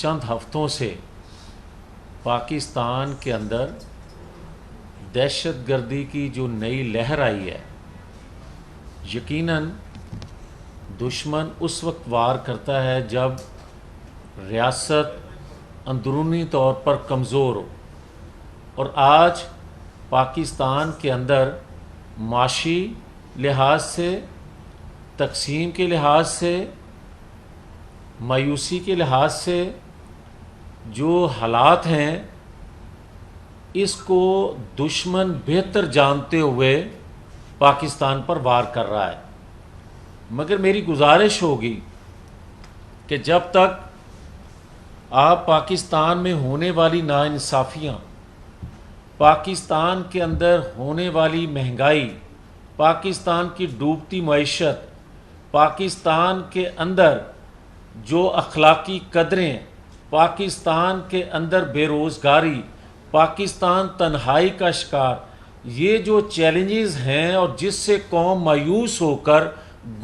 چند ہفتوں سے پاکستان کے اندر دہشت گردی کی جو نئی لہر آئی ہے، یقیناً دشمن اس وقت وار کرتا ہے جب ریاست اندرونی طور پر کمزور ہو، اور آج پاکستان کے اندر معاشی لحاظ سے، تقسیم کے لحاظ سے، مایوسی کے لحاظ سے جو حالات ہیں، اس کو دشمن بہتر جانتے ہوئے پاکستان پر وار کر رہا ہے۔ مگر میری گزارش ہوگی کہ جب تک آپ پاکستان میں ہونے والی ناانصافیاں، پاکستان کے اندر ہونے والی مہنگائی، پاکستان کی ڈوبتی معیشت، پاکستان کے اندر جو اخلاقی قدریں، پاکستان کے اندر بے روزگاری، پاکستان تنہائی کا شکار، یہ جو چیلنجز ہیں اور جس سے قوم مایوس ہو کر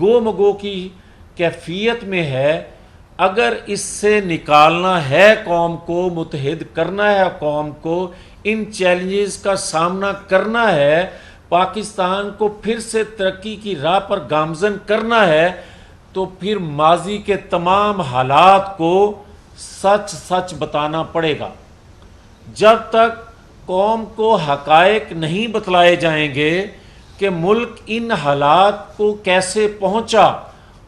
گو مگو کی کیفیت میں ہے، اگر اس سے نکالنا ہے قوم کو، متحد کرنا ہے قوم کو، ان چیلنجز کا سامنا کرنا ہے، پاکستان کو پھر سے ترقی کی راہ پر گامزن کرنا ہے، تو پھر ماضی کے تمام حالات کو سچ سچ بتانا پڑے گا۔ جب تک قوم کو حقائق نہیں بتلائے جائیں گے کہ ملک ان حالات کو کیسے پہنچا،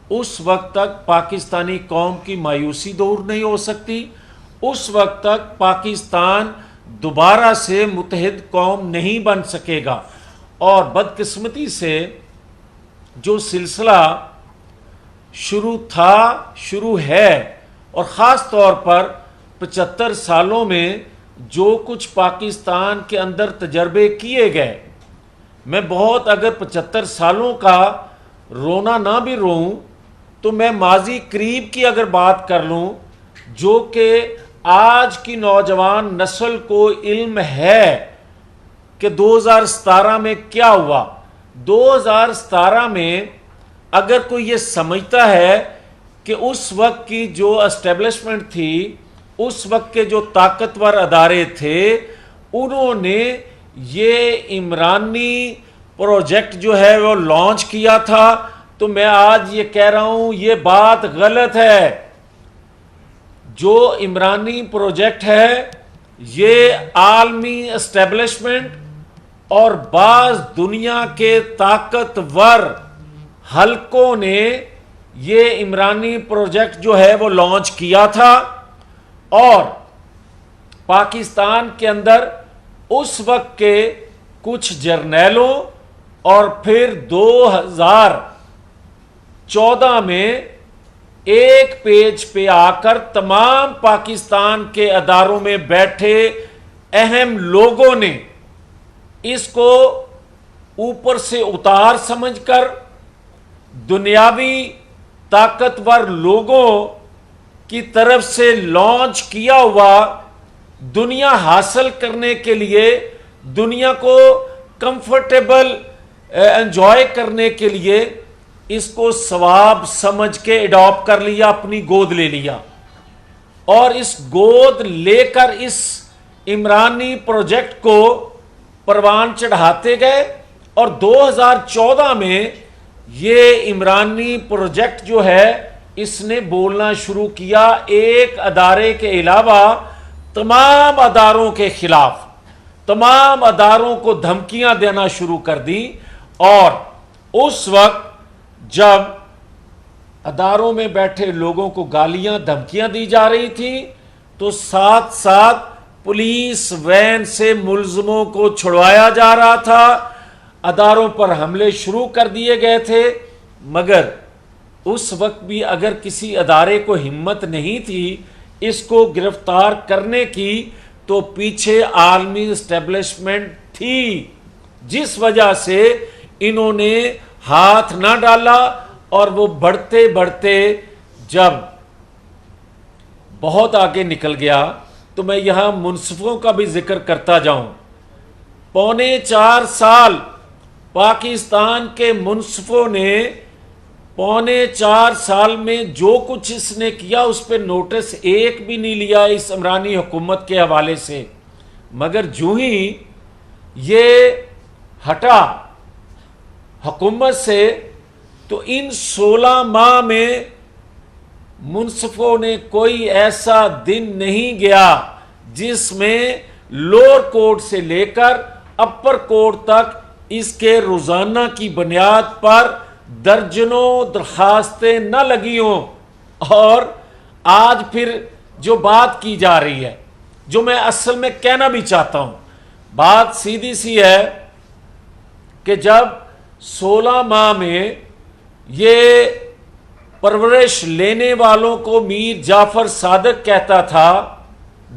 اس وقت تک پاکستانی قوم کی مایوسی دور نہیں ہو سکتی، اس وقت تک پاکستان دوبارہ سے متحد قوم نہیں بن سکے گا۔ اور بدقسمتی سے جو سلسلہ شروع ہے، اور خاص طور پر 75 سالوں میں جو کچھ پاکستان کے اندر تجربے کیے گئے، میں بہت اگر 75 سالوں کا رونا نہ بھی روں تو میں ماضی قریب کی اگر بات کر لوں، جو کہ آج کی نوجوان نسل کو علم ہے کہ 2017 میں کیا ہوا۔ 2017 میں اگر کوئی یہ سمجھتا ہے کہ اس وقت کی جو اسٹیبلشمنٹ تھی، اس وقت کے جو طاقتور ادارے تھے، انہوں نے یہ عمرانی پروجیکٹ جو ہے وہ لانچ کیا تھا، تو میں آج یہ کہہ رہا ہوں یہ بات غلط ہے۔ جو عمرانی پروجیکٹ ہے، یہ عالمی اسٹیبلشمنٹ اور بعض دنیا کے طاقتور حلقوں نے یہ عمرانی پروجیکٹ جو ہے وہ لانچ کیا تھا، اور پاکستان کے اندر اس وقت کے کچھ جرنیلوں اور پھر 2014 میں ایک پیج پہ آ کر تمام پاکستان کے اداروں میں بیٹھے اہم لوگوں نے اس کو اوپر سے اتار سمجھ کر دنیاوی طاقتور لوگوں کی طرف سے لانچ کیا ہوا، دنیا حاصل کرنے کے لیے، دنیا کو کمفرٹیبل انجوائے کرنے کے لیے اس کو ثواب سمجھ کے اڈاپٹ کر لیا، اپنی گود لے لیا، اور اس گود لے کر اس عمرانی پروجیکٹ کو پروان چڑھاتے گئے، اور 2014 میں یہ عمرانی پروجیکٹ جو ہے اس نے بولنا شروع کیا ایک ادارے کے علاوہ تمام اداروں کے خلاف، تمام اداروں کو دھمکیاں دینا شروع کر دی۔ اور اس وقت جب اداروں میں بیٹھے لوگوں کو گالیاں دھمکیاں دی جا رہی تھیں، تو ساتھ ساتھ پولیس وین سے ملزموں کو چھڑوایا جا رہا تھا، اداروں پر حملے شروع کر دیے گئے تھے۔ مگر اس وقت بھی اگر کسی ادارے کو ہمت نہیں تھی اس کو گرفتار کرنے کی، تو پیچھے عالمی اسٹیبلشمنٹ تھی، جس وجہ سے انہوں نے ہاتھ نہ ڈالا، اور وہ بڑھتے بڑھتے جب بہت آگے نکل گیا، تو میں یہاں منصفوں کا بھی ذکر کرتا جاؤں۔ 3.25 سال پاکستان کے منصفوں نے 3.25 سال میں جو کچھ اس نے کیا اس پہ نوٹس ایک بھی نہیں لیا اس عمرانی حکومت کے حوالے سے، مگر جو ہی یہ ہٹا حکومت سے تو ان 16 ماہ میں منصفوں نے کوئی ایسا دن نہیں گیا جس میں لوور کورٹ سے لے کر اپر کورٹ تک اس کے روزانہ کی بنیاد پر درجنوں درخواستیں نہ لگی ہوں۔ اور آج پھر جو بات کی جا رہی ہے، جو میں اصل میں کہنا بھی چاہتا ہوں، بات سیدھی سی ہے کہ جب 16 ماہ میں یہ پرورش لینے والوں کو میر جعفر صادق کہتا تھا،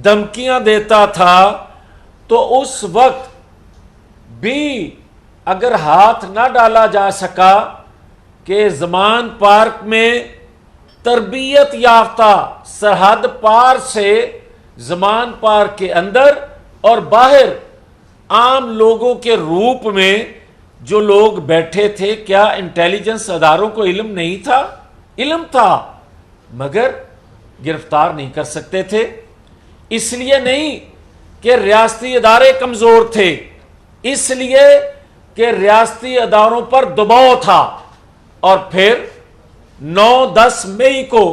دھمکیاں دیتا تھا، تو اس وقت بھی اگر ہاتھ نہ ڈالا جا سکا کہ زمان پارک میں تربیت یافتہ سرحد پار سے زمان پارک کے اندر اور باہر عام لوگوں کے روپ میں جو لوگ بیٹھے تھے، کیا انٹیلیجنس اداروں کو علم نہیں تھا؟ علم تھا، مگر گرفتار نہیں کر سکتے تھے۔ اس لیے نہیں کہ ریاستی ادارے کمزور تھے، اس لیے کہ ریاستی اداروں پر دباؤ تھا۔ اور پھر 9-10 مئی کو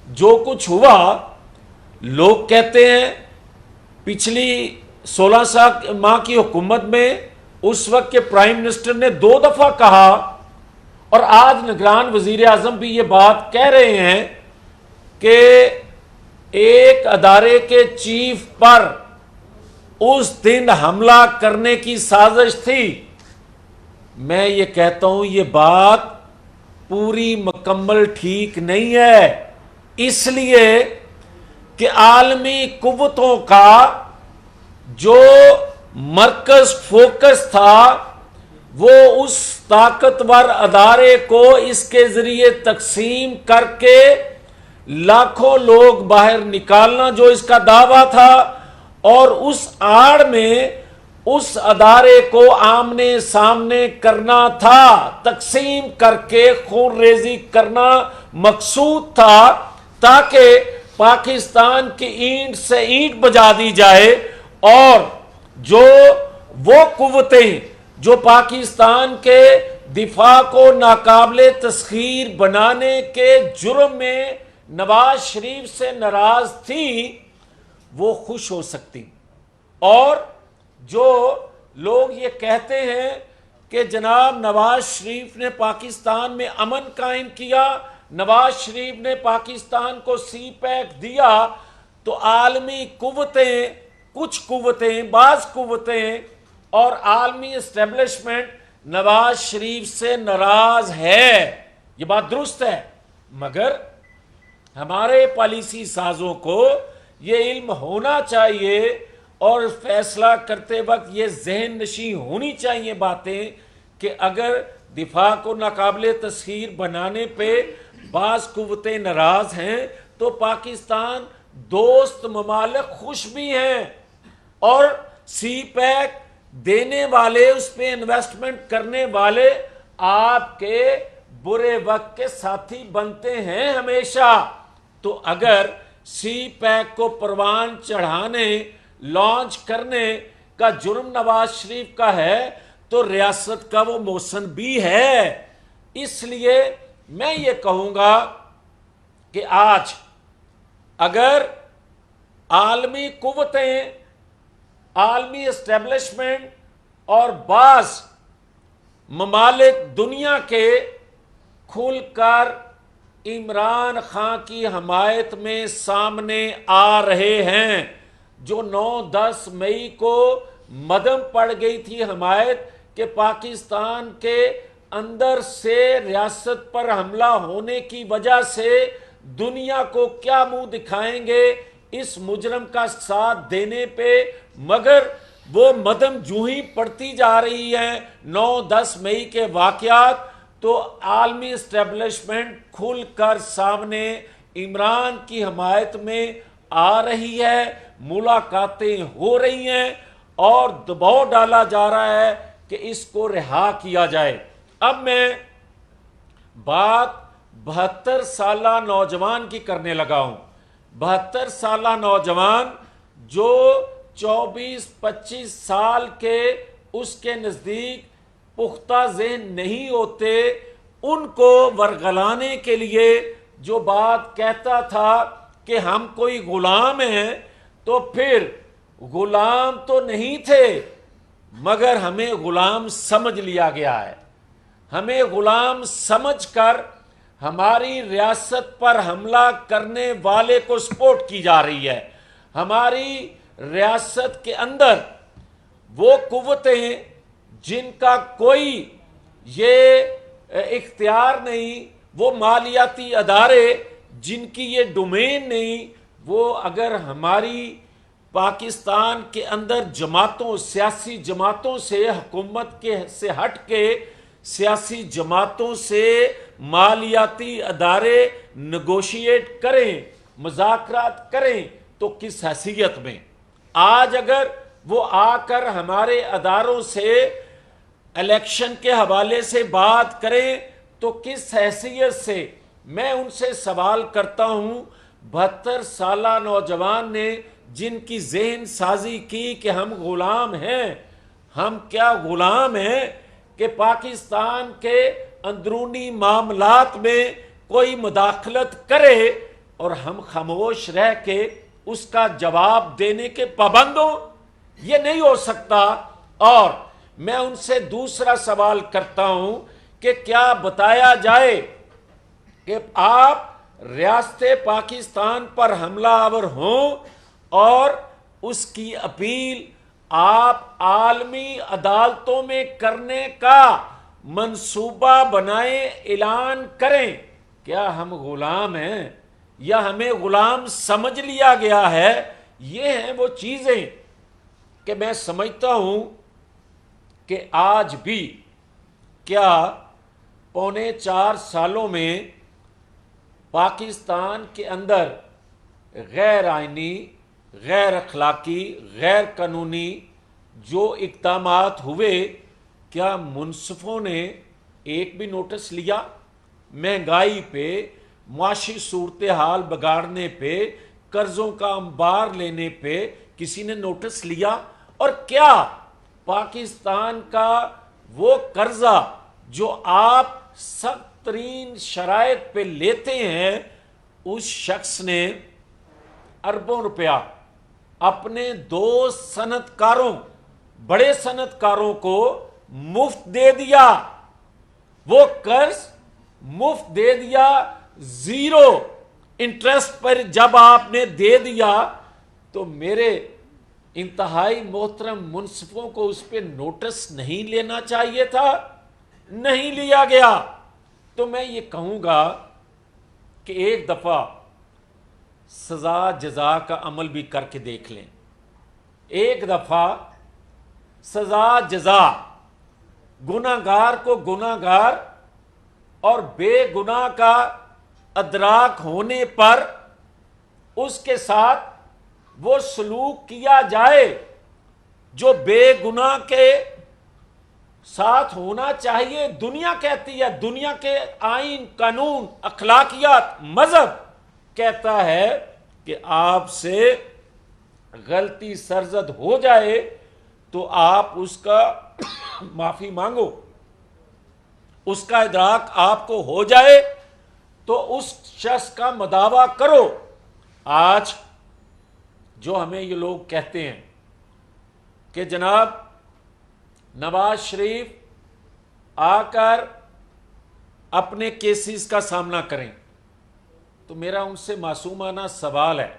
جو کچھ ہوا، لوگ کہتے ہیں پچھلی 16 ماہ کی حکومت میں اس وقت کے پرائم منسٹر نے 2 دفعہ کہا، اور آج نگران وزیر اعظم بھی یہ بات کہہ رہے ہیں کہ ایک ادارے کے چیف پر اس دن حملہ کرنے کی سازش تھی۔ میں یہ کہتا ہوں یہ بات پوری مکمل ٹھیک نہیں ہے، اس لیے کہ عالمی قوتوں کا جو مرکز فوکس تھا وہ اس طاقتور ادارے کو اس کے ذریعے تقسیم کر کے لاکھوں لوگ باہر نکالنا جو اس کا دعویٰ تھا، اور اس آڑ میں اس ادارے کو آمنے سامنے کرنا تھا، تقسیم کر کے خون ریزی کرنا مقصود تھا، تاکہ پاکستان کی اینٹ سے اینٹ بجا دی جائے، اور جو وہ قوتیں جو پاکستان کے دفاع کو ناقابل تسخیر بنانے کے جرم میں نواز شریف سے ناراض تھی، وہ خوش ہو سکتی۔ اور جو لوگ یہ کہتے ہیں کہ جناب نواز شریف نے پاکستان میں امن قائم کیا، نواز شریف نے پاکستان کو سی پیک دیا، تو عالمی قوتیں، کچھ قوتیں، بعض قوتیں اور عالمی اسٹیبلشمنٹ نواز شریف سے ناراض ہے، یہ بات درست ہے، مگر ہمارے پالیسی سازوں کو یہ علم ہونا چاہیے اور فیصلہ کرتے وقت یہ ذہن نشین ہونی چاہیے باتیں کہ اگر دفاع کو ناقابل تسخیر بنانے پہ بعض قوتیں ناراض ہیں تو پاکستان دوست ممالک خوش بھی ہیں، اور سی پیک دینے والے، اس پہ انویسٹمنٹ کرنے والے آپ کے برے وقت کے ساتھی بنتے ہیں ہمیشہ۔ تو اگر سی پیک کو پروان چڑھانے، لانچ کرنے کا جرم نواز شریف کا ہے تو ریاست کا وہ موسن بھی ہے۔ اس لیے میں یہ کہوں گا کہ آج اگر عالمی قوتیں، عالمی اسٹیبلشمنٹ اور بعض ممالک دنیا کے کھل کر عمران خان کی حمایت میں سامنے آ رہے ہیں، جو 9-10 مئی کو مدھم پڑ گئی تھی حمایت کہ پاکستان کے اندر سے ریاست پر حملہ ہونے کی وجہ سے دنیا کو کیا منہ دکھائیں گے اس مجرم کا ساتھ دینے پہ، مگر وہ مدھم جو ہی پڑتی جا رہی ہیں 9-10 مئی کے واقعات، تو عالمی اسٹیبلشمنٹ کھل کر سامنے عمران کی حمایت میں آ رہی ہے، ملاقاتیں ہو رہی ہیں اور دباؤ ڈالا جا رہا ہے کہ اس کو رہا کیا جائے۔ اب میں بات 72 سالہ نوجوان کی کرنے لگا ہوں. 72 سالہ نوجوان جو 24-25 سال کے اس کے نزدیک پختہ ذہن نہیں ہوتے، ان کو ورگلانے کے لیے جو بات کہتا تھا کہ ہم کوئی غلام ہیں، تو پھر غلام تو نہیں تھے مگر ہمیں غلام سمجھ لیا گیا ہے. ہمیں غلام سمجھ کر ہماری ریاست پر حملہ کرنے والے کو سپورٹ کی جا رہی ہے. ہماری ریاست کے اندر وہ قوتیں جن کا کوئی یہ اختیار نہیں، وہ مالیاتی ادارے جن کی یہ ڈومین نہیں، وہ اگر ہماری پاکستان کے اندر جماعتوں، سیاسی جماعتوں سے، حکومت کے سے ہٹ کے سیاسی جماعتوں سے مالیاتی ادارے نیگوشیٹ کریں، مذاکرات کریں، تو کس حیثیت میں؟ آج اگر وہ آ کر ہمارے اداروں سے الیکشن کے حوالے سے بات کریں تو کس حیثیت سے؟ میں ان سے سوال کرتا ہوں، 72 سالہ نوجوان نے جن کی ذہن سازی کی کہ ہم غلام ہیں، ہم کیا غلام ہیں کہ پاکستان کے اندرونی معاملات میں کوئی مداخلت کرے اور ہم خاموش رہ کے اس کا جواب دینے کے پابند ہوں؟ یہ نہیں ہو سکتا. اور میں ان سے دوسرا سوال کرتا ہوں کہ کیا بتایا جائے کہ آپ ریاست پاکستان پر حملہ آور ہوں اور اس کی اپیل آپ عالمی عدالتوں میں کرنے کا منصوبہ بنائیں، اعلان کریں؟ کیا ہم غلام ہیں یا ہمیں غلام سمجھ لیا گیا ہے؟ یہ ہیں وہ چیزیں کہ میں سمجھتا ہوں کہ آج بھی کیا 3.25 سالوں میں پاکستان کے اندر غیر آئینی، غیر اخلاقی، غیر قانونی جو اقدامات ہوئے، کیا منصفوں نے ایک بھی نوٹس لیا؟ مہنگائی پہ، معاشی صورتحال بگاڑنے پہ، قرضوں کا انبار لینے پہ کسی نے نوٹس لیا؟ اور کیا پاکستان کا وہ قرضہ جو آپ سخت ترین شرائط پہ لیتے ہیں، اس شخص نے اربوں روپیہ اپنے 2 صنعت کاروں، بڑے صنعت کاروں کو مفت دے دیا؟ وہ قرض مفت دے دیا، 0 انٹرسٹ پر جب آپ نے دے دیا تو میرے انتہائی محترم منصفوں کو اس پہ نوٹس نہیں لینا چاہیے تھا؟ نہیں لیا گیا. تو میں یہ کہوں گا کہ ایک دفعہ سزا جزا کا عمل بھی کر کے دیکھ لیں. ایک دفعہ سزا جزا، گناہ گار کو گناہ گار اور بے گناہ کا ادراک ہونے پر اس کے ساتھ وہ سلوک کیا جائے جو بے گناہ کے ساتھ ہونا چاہیے. دنیا کہتی ہے، دنیا کے آئین، قانون، اخلاقیات، مذہب کہتا ہے کہ آپ سے غلطی سرزد ہو جائے تو آپ اس کا معافی مانگو، اس کا ادراک آپ کو ہو جائے تو اس شخص کا مداوع کرو. آج جو ہمیں یہ لوگ کہتے ہیں کہ جناب نواز شریف آ کر اپنے کیسز کا سامنا کریں، تو میرا ان سے معصومانہ سوال ہے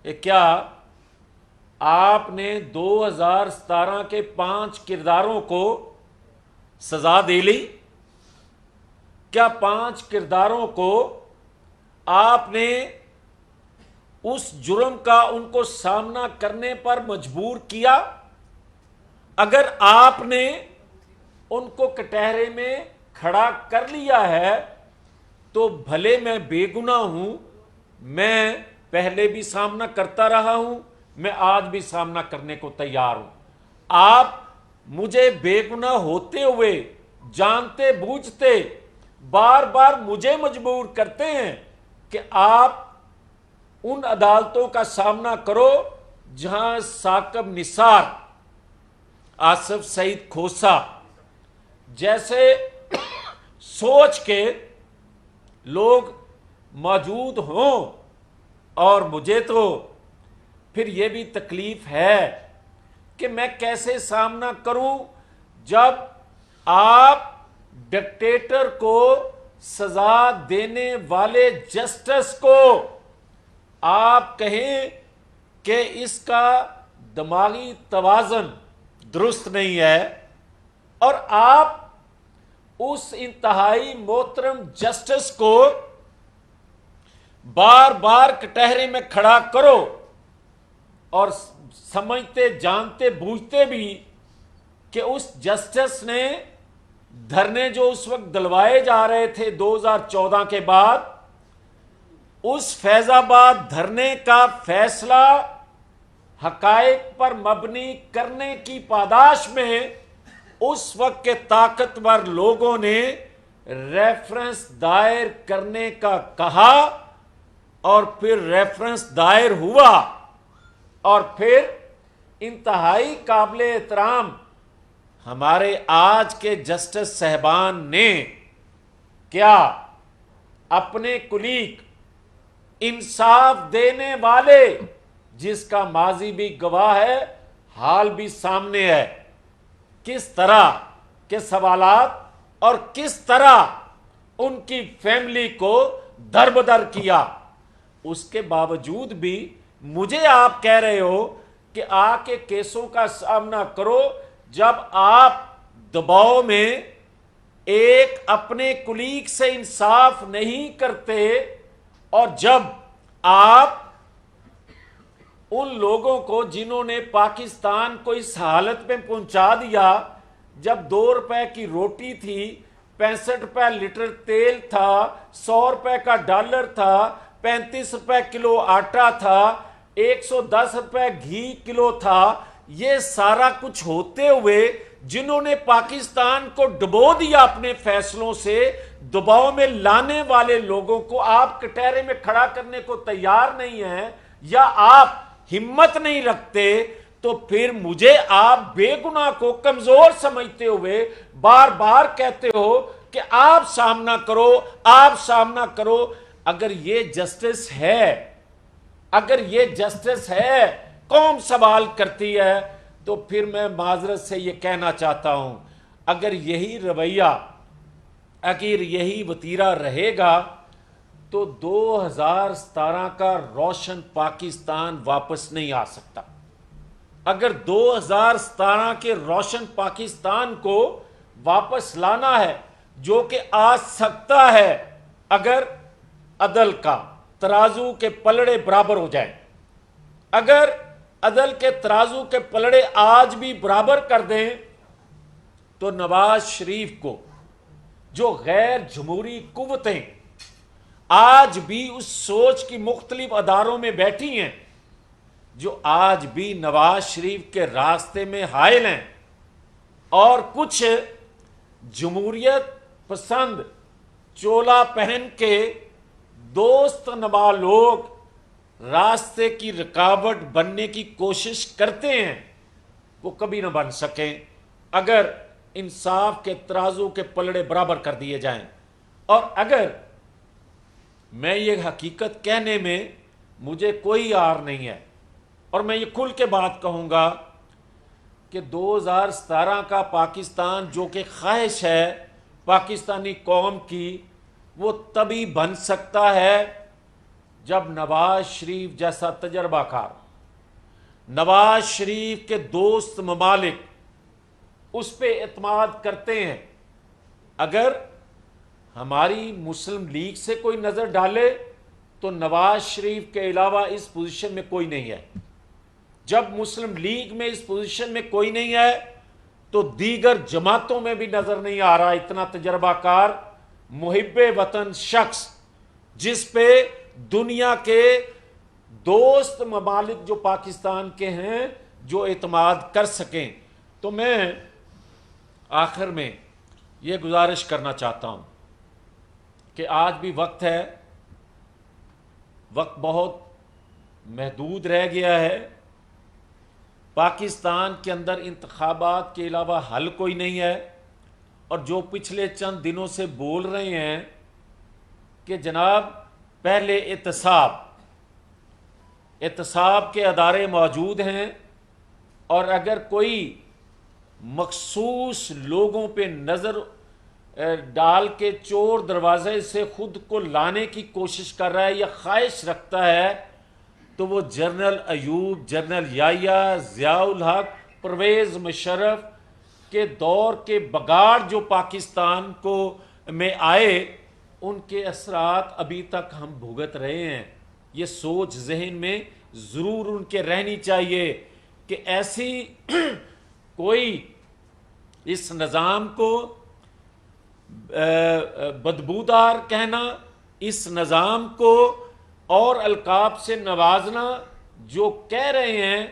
کہ کیا آپ نے 2017 کے 5 کرداروں کو سزا دے لی؟ کیا 5 کرداروں کو آپ نے اس جرم کا ان کو سامنا کرنے پر مجبور کیا؟ اگر آپ نے ان کو کٹہرے میں کھڑا کر لیا ہے تو بھلے میں بے گناہ ہوں، میں پہلے بھی سامنا کرتا رہا ہوں، میں آج بھی سامنا کرنے کو تیار ہوں. آپ مجھے بے گناہ ہوتے ہوئے جانتے بوجھتے بار بار مجھے مجبور کرتے ہیں کہ آپ ان عدالتوں کا سامنا کرو جہاں ثاقب نثار، آصف سعید کھوسا جیسے سوچ کے لوگ موجود ہوں، اور مجھے تو پھر یہ بھی تکلیف ہے کہ میں کیسے سامنا کروں جب آپ ڈکٹیٹر کو سزا دینے والے جسٹس کو آپ کہیں کہ اس کا دماغی توازن درست نہیں ہے، اور آپ اس انتہائی محترم جسٹس کو بار بار کٹہرے میں کھڑا کرو، اور سمجھتے جانتے بوجھتے بھی کہ اس جسٹس نے دھرنے جو اس وقت دلوائے جا رہے تھے 2014 کے بعد، اس فیض آباد دھرنے کا فیصلہ حقائق پر مبنی کرنے کی پاداش میں اس وقت کے طاقتور لوگوں نے ریفرنس دائر کرنے کا کہا، اور پھر ریفرنس دائر ہوا، اور پھر انتہائی قابل احترام ہمارے آج کے جسٹس صاحبان نے کیا اپنے کلیگ انصاف دینے والے، جس کا ماضی بھی گواہ ہے، حال بھی سامنے ہے، کس طرح کے سوالات اور کس طرح ان کی فیملی کو دربدر کیا، اس کے باوجود بھی مجھے آپ کہہ رہے ہو کہ آ کے کیسوں کا سامنا کرو، جب آپ دباؤ میں ایک اپنے کلیگ سے انصاف نہیں کرتے، اور جب آپ ان لوگوں کو جنہوں نے پاکستان کو اس حالت میں پہنچا دیا، جب 2 روپے کی روٹی تھی، 65 روپے لیٹر تیل تھا، 100 روپے کا ڈالر تھا، 35 روپے کلو آٹا تھا، 110 روپے گھی کلو تھا، یہ سارا کچھ ہوتے ہوئے جنہوں نے پاکستان کو ڈبو دیا اپنے فیصلوں سے، دباؤ میں لانے والے لوگوں کو آپ کٹہرے میں کھڑا کرنے کو تیار نہیں ہیں، یا آپ ہمت نہیں رکھتے، تو پھر مجھے آپ بے گناہ کو کمزور سمجھتے ہوئے بار بار کہتے ہو کہ آپ سامنا کرو، آپ سامنا کرو۔ اگر یہ جسٹس ہے، اگر یہ جسٹس ہے، قوم سوال کرتی ہے، تو پھر میں معذرت سے یہ کہنا چاہتا ہوں، اگر یہی رویہ، اگر یہی وتیرہ رہے گا تو 2017 کا روشن پاکستان واپس نہیں آ سکتا۔ اگر 2017 کے روشن پاکستان کو واپس لانا ہے، جو کہ آ سکتا ہے اگر عدل کا ترازو کے پلڑے برابر ہو جائیں، اگر عدل کے ترازو کے پلڑے آج بھی برابر کر دیں، تو نواز شریف کو جو غیر جمہوری قوتیں آج بھی اس سوچ کی مختلف اداروں میں بیٹھی ہیں، جو آج بھی نواز شریف کے راستے میں حائل ہیں، اور کچھ جمہوریت پسند چولا پہن کے دوست نما لوگ راستے کی رکاوٹ بننے کی کوشش کرتے ہیں، وہ کبھی نہ بن سکیں اگر انصاف کے ترازو کے پلڑے برابر کر دیے جائیں۔ اور اگر میں یہ حقیقت کہنے میں مجھے کوئی عار نہیں ہے، اور میں یہ کھل کے بات کہوں گا کہ 2017 کا پاکستان جو کہ خواہش ہے پاکستانی قوم کی، وہ تبھی بن سکتا ہے جب نواز شریف جیسا تجربہ کار، نواز شریف کے دوست ممالک اس پہ اعتماد کرتے ہیں۔ اگر ہماری مسلم لیگ سے کوئی نظر ڈالے تو نواز شریف کے علاوہ اس پوزیشن میں کوئی نہیں ہے۔ جب مسلم لیگ میں اس پوزیشن میں کوئی نہیں ہے تو دیگر جماعتوں میں بھی نظر نہیں آ رہا اتنا تجربہ کار محب وطن شخص، جس پہ دنیا کے دوست ممالک جو پاکستان کے ہیں جو اعتماد کر سکیں۔ تو میں آخر میں یہ گزارش کرنا چاہتا ہوں کہ آج بھی وقت ہے، وقت بہت محدود رہ گیا ہے. پاکستان کے اندر انتخابات کے علاوہ حل کوئی نہیں ہے. اور جو پچھلے چند دنوں سے بول رہے ہیں کہ جناب پہلے احتساب کے ادارے موجود ہیں، اور اگر کوئی مخصوص لوگوں پہ نظر ڈال کے چور دروازے سے خود کو لانے کی کوشش کر رہا ہے یا خواہش رکھتا ہے، تو وہ جنرل ایوب، جنرل یحییٰ، ضیاء الحق، پرویز مشرف کے دور کے بگاڑ جو پاکستان کو میں آئے، ان کے اثرات ابھی تک ہم بھگت رہے ہیں. یہ سوچ ذہن میں ضرور ان کے رہنی چاہیے کہ ایسی کوئی اس نظام کو بدبودار کہنا، اس نظام کو اور القاب سے نوازنا، جو کہہ رہے ہیں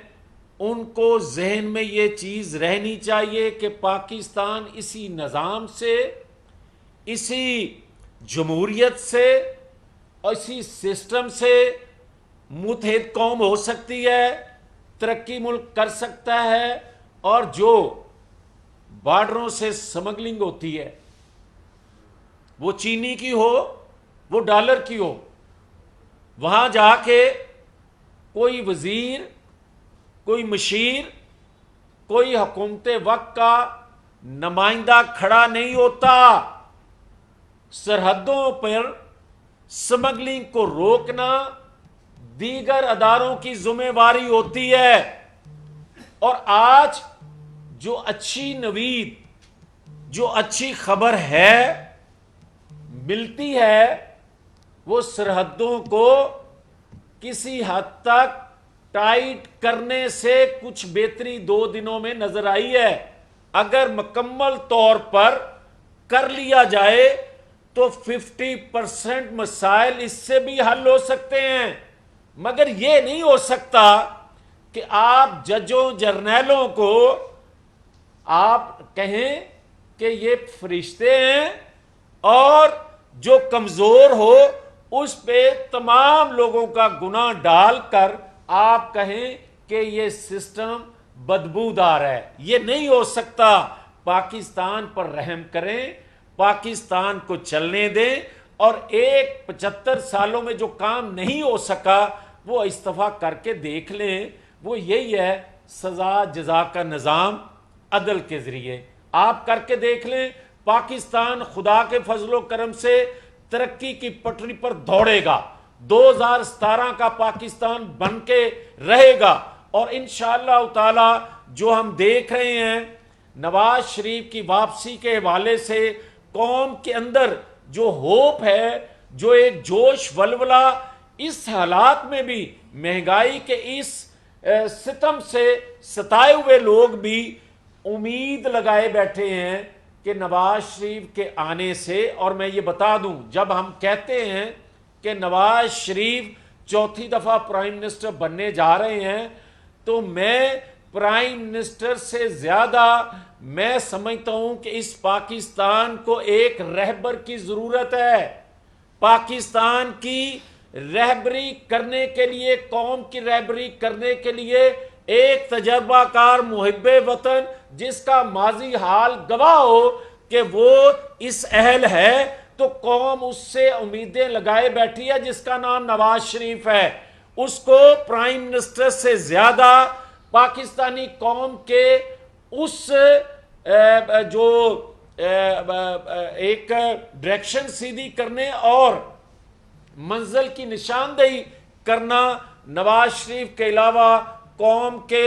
ان کو ذہن میں یہ چیز رہنی چاہیے کہ پاکستان اسی نظام سے، اسی جمہوریت سے اور اسی سسٹم سے متحد قوم ہو سکتی ہے، ترقی ملک کر سکتا ہے. اور جو بارڈروں سے سمگلنگ ہوتی ہے، وہ چینی کی ہو، وہ ڈالر کی ہو، وہاں جا کے کوئی وزیر، کوئی مشیر، کوئی حکومت وقت کا نمائندہ کھڑا نہیں ہوتا. سرحدوں پر سمگلنگ کو روکنا دیگر اداروں کی ذمہ داری ہوتی ہے. اور آج جو اچھی نوید، جو اچھی خبر ہے ملتی ہے، وہ سرحدوں کو کسی حد تک ٹائٹ کرنے سے کچھ بہتری 2 دنوں میں نظر آئی ہے. اگر مکمل طور پر کر لیا جائے تو 50% مسائل اس سے بھی حل ہو سکتے ہیں. مگر یہ نہیں ہو سکتا کہ آپ ججوں، جرنیلوں کو آپ کہیں کہ یہ فرشتے ہیں، اور جو کمزور ہو اس پہ تمام لوگوں کا گناہ ڈال کر آپ کہیں کہ یہ سسٹم بدبودار ہے. یہ نہیں ہو سکتا. پاکستان پر رحم کریں، پاکستان کو چلنے دیں، اور 75 سالوں میں جو کام نہیں ہو سکا وہ استعفیٰ کر کے دیکھ لیں. وہ یہی ہے سزا جزا کا نظام عدل کے ذریعے. آپ کر کے دیکھ لیں، پاکستان خدا کے فضل و کرم سے ترقی کی پٹری پر دوڑے گا. 2017 کا پاکستان بن کے رہے گا. اور انشاءاللہ تعالی جو ہم دیکھ رہے ہیں نواز شریف کی واپسی کے حوالے سے قوم کے اندر جو ہوپ ہے، جو ایک جوش ولولہ، اس حالات میں بھی مہنگائی کے اس ستم سے ستائے ہوئے لوگ بھی امید لگائے بیٹھے ہیں کہ نواز شریف کے آنے سے. اور میں یہ بتا دوں، جب ہم کہتے ہیں کہ نواز شریف 4تھی دفعہ پرائم منسٹر بننے جا رہے ہیں، تو میں پرائم منسٹر سے زیادہ میں سمجھتا ہوں کہ اس پاکستان کو ایک رہبر کی ضرورت ہے. پاکستان کی رہبری کرنے کے لیے، قوم کی رہبری کرنے کے لیے ایک تجربہ کار محب وطن، جس کا ماضی حال گواہ ہو کہ وہ اس اہل ہے، تو قوم اس سے امیدیں لگائے بیٹھی ہے، جس کا نام نواز شریف ہے. اس کو پرائم منسٹر سے زیادہ پاکستانی قوم کے اس جو ایک ڈائریکشن سیدھی کرنے اور منزل کی نشاندہی کرنا، نواز شریف کے علاوہ قوم کے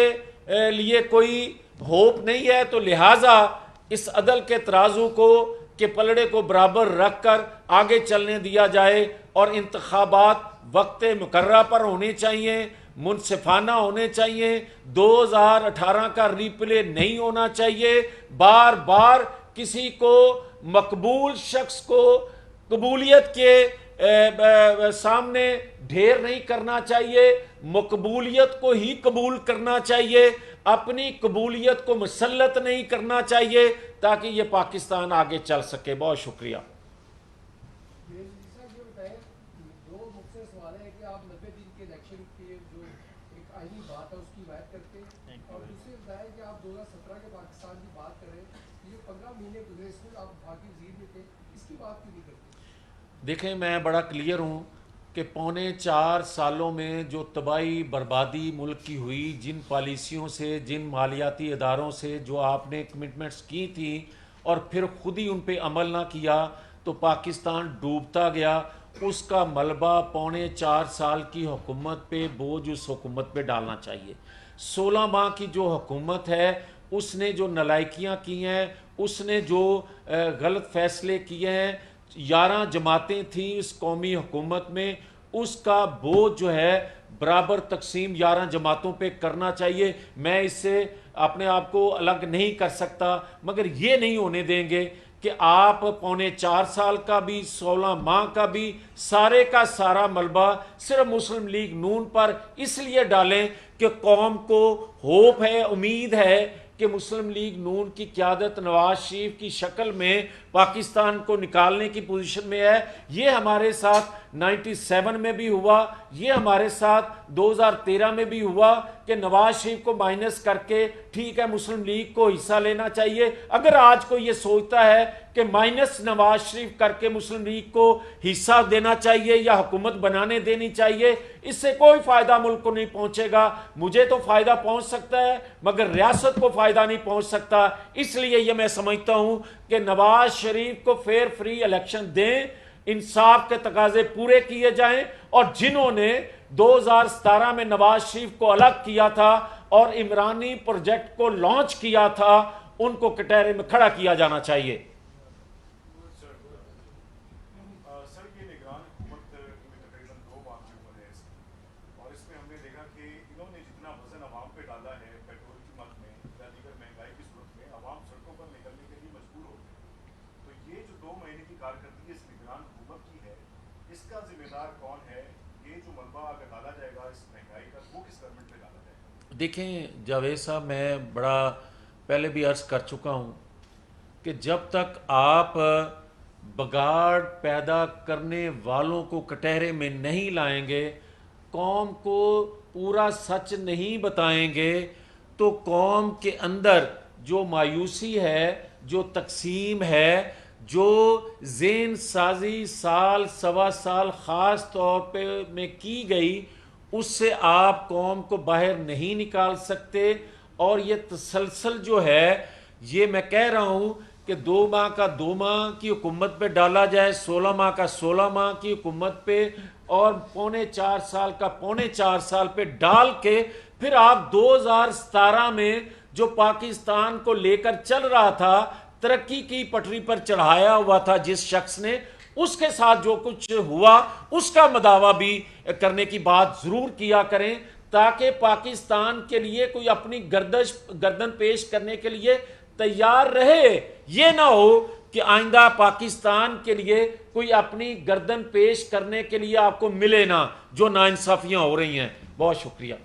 لیے کوئی ہوپ نہیں ہے. تو لہٰذا اس عدل کے ترازو کو کہ پلڑے کو برابر رکھ کر آگے چلنے دیا جائے، اور انتخابات وقت مقررہ پر ہونے چاہیے، منصفانہ ہونے چاہیے. 2018 کا ری پلے نہیں ہونا چاہیے. بار بار کسی کو، مقبول شخص کو قبولیت کے سامنے ڈھیر نہیں کرنا چاہیے. مقبولیت کو ہی قبول کرنا چاہیے، اپنی قبولیت کو مسلط نہیں کرنا چاہیے، تاکہ یہ پاکستان آگے چل سکے. بہت شکریہ. آئینی بات ہے اس کی حمایت کرتے ہیں، اور دوسری بتائیں کہ آپ 2017 کے پاکستان کی بات کر رہے ہیں، یہ 15 مہینے گزرے اس میں آپ بھارتی وزیر میں تھے، اس کی بات کیوں نہیں کرتے؟ دیکھیں میں بڑا کلیئر ہوں کہ 4.25 سالوں میں جو تباہی بربادی ملک کی ہوئی، جن پالیسیوں سے، جن مالیاتی اداروں سے جو آپ نے کمٹمنٹس کی تھیں اور پھر خود ہی ان پہ عمل نہ کیا تو پاکستان ڈوبتا گیا، اس کا ملبہ 4.25 سال کی حکومت پہ، بوجھ اس حکومت پہ ڈالنا چاہیے۔ 16 ماہ کی جو حکومت ہے اس نے جو نالائکیاں کی ہیں، اس نے جو غلط فیصلے کیے ہیں، 11 جماعتیں تھیں اس قومی حکومت میں، اس کا بوجھ جو ہے برابر تقسیم 11 جماعتوں پہ کرنا چاہیے۔ میں اس سے اپنے آپ کو الگ نہیں کر سکتا، مگر یہ نہیں ہونے دیں گے کہ آپ 4.25 سال کا بھی، 16 ماہ کا بھی، سارے کا سارا ملبہ صرف مسلم لیگ نون پر اس لیے ڈالیں کہ قوم کو ہوپ ہے، امید ہے کہ مسلم لیگ نون کی قیادت نواز شریف کی شکل میں پاکستان کو نکالنے کی پوزیشن میں ہے۔ یہ ہمارے ساتھ 97 میں بھی ہوا، یہ ہمارے ساتھ 2013 میں بھی ہوا کہ نواز شریف کو مائنس کر کے ٹھیک ہے مسلم لیگ کو حصہ لینا چاہیے۔ اگر آج کو یہ سوچتا ہے کہ مائنس نواز شریف کر کے مسلم لیگ کو حصہ دینا چاہیے یا حکومت بنانے دینی چاہیے، اس سے کوئی فائدہ ملک کو نہیں پہنچے گا۔ مجھے تو فائدہ پہنچ سکتا ہے مگر ریاست کو فائدہ نہیں پہنچ سکتا۔ اس لیے یہ میں سمجھتا ہوں کہ نواز شریف کو فیئر فری الیکشن دیں، انصاف کے تقاضے پورے کیے جائیں، اور جنہوں نے 2017 میں نواز شریف کو الگ کیا تھا اور عمرانی پروجیکٹ کو لانچ کیا تھا، ان کو کٹہرے میں کھڑا کیا جانا چاہیے۔ سر یہ نگران حکومت میں تقریباً 2 ماہ کی عمر ہے اس کی، اور اس میں ہم نے دیکھا کہ انہوں نے جتنا وزن عوام پہ ڈالا ہے پیٹرول کی مد میں یا دیگر مہنگائی کی صورت میں، عوام سڑکوں پر نکلنے کے لیے مجبور ہو گئے۔ تو یہ جو 2 مہینے کی کارکردگی اس نگران حکومت کی ہے، اس کا ذمہ دار کون ہے؟ یہ جو ملبہ اگر ڈالا جائے گا اس مہنگائی کا، وہ کس گورنمنٹ پہ ڈالا جائے گا؟ دیکھیں جاوید صاحب، میں بڑا پہلے بھی عرض کر چکا ہوں کہ جب تک آپ بگاڑ پیدا کرنے والوں کو کٹہرے میں نہیں لائیں گے، قوم کو پورا سچ نہیں بتائیں گے، تو قوم کے اندر جو مایوسی ہے، جو تقسیم ہے، جو ذہن سازی سال سوا سال خاص طور پہ میں کی گئی، اس سے آپ قوم کو باہر نہیں نکال سکتے۔ اور یہ تسلسل جو ہے، یہ میں کہہ رہا ہوں کہ 2 ماہ کا 2 ماہ کی حکومت پہ ڈالا جائے، 16 ماہ کا 16 ماہ کی حکومت پہ، اور 4.25 سال کا 4.25 سال پہ ڈال کے پھر آپ 2017 میں جو پاکستان کو لے کر چل رہا تھا، ترقی کی پٹری پر چڑھایا ہوا تھا جس شخص نے، اس کے ساتھ جو کچھ ہوا اس کا مداوع بھی کرنے کی بات ضرور کیا کریں، تاکہ پاکستان کے لیے کوئی اپنی گردن پیش کرنے کے لیے تیار رہے۔ یہ نہ ہو کہ آئندہ پاکستان کے لیے کوئی اپنی گردن پیش کرنے کے لیے آپ کو ملے نہ، جو ناانصافیاں ہو رہی ہیں۔ بہت شکریہ۔